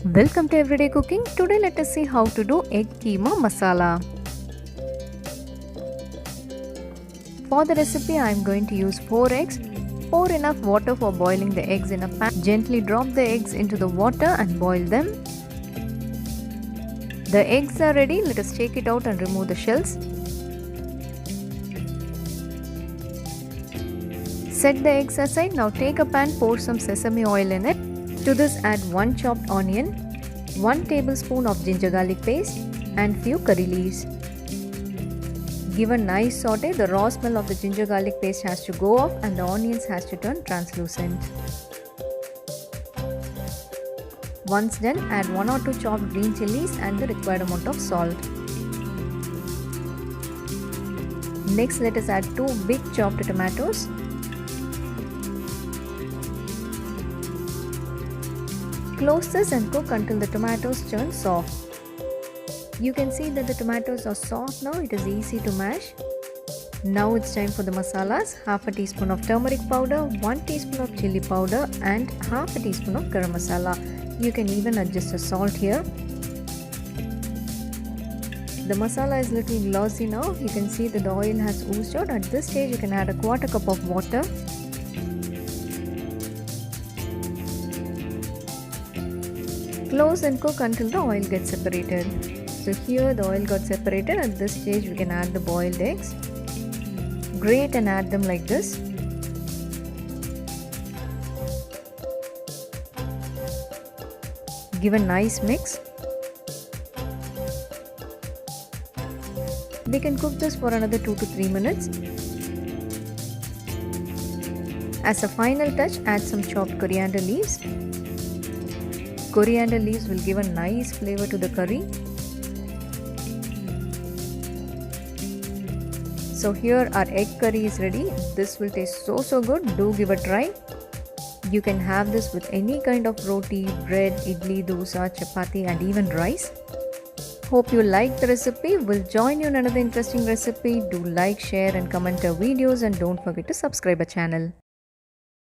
Welcome to Everyday Cooking. Today let us see how to do egg keema masala. For the recipe I am going to use 4 eggs. Pour enough water for boiling the eggs in a pan. Gently drop the eggs into the water and boil them. The eggs are ready. Let us take it out and remove the shells. Set the eggs aside. Now take a pan, pour some sesame oil in it. To this add 1 chopped onion, 1 tablespoon of ginger garlic paste and few curry leaves. Give a nice saute. The raw smell of the ginger garlic paste has to go off and the onions has to turn translucent. Once done, add 1 or 2 chopped green chilies and the required amount of salt. Next, let us add 2 big chopped tomatoes. Close this and cook until the tomatoes turn soft. You can see that the tomatoes are soft now. It is easy to mash. Now it's time for the masalas. Half a teaspoon of turmeric powder, 1 teaspoon of chilli powder and half a teaspoon of garam masala. You can even adjust the salt here. The masala is little glossy now. You can see that the oil has oozed out. At this stage you can add a quarter cup of water. Close and cook until the oil gets separated. So here the oil got separated. At this stage we can add the boiled eggs. Grate and add them like this. Give a nice mix. We can cook this for another 2 to 3 minutes. As a final touch, add some chopped coriander leaves. Coriander leaves will give a nice flavor to the curry. So here our egg curry is ready. This will taste so good. Do give a try. You can have this with any kind of roti, bread, idli, dosa, chapati and even rice. Hope you liked the recipe. We'll join you in another interesting recipe. Do like, share and comment our videos and don't forget to subscribe our channel.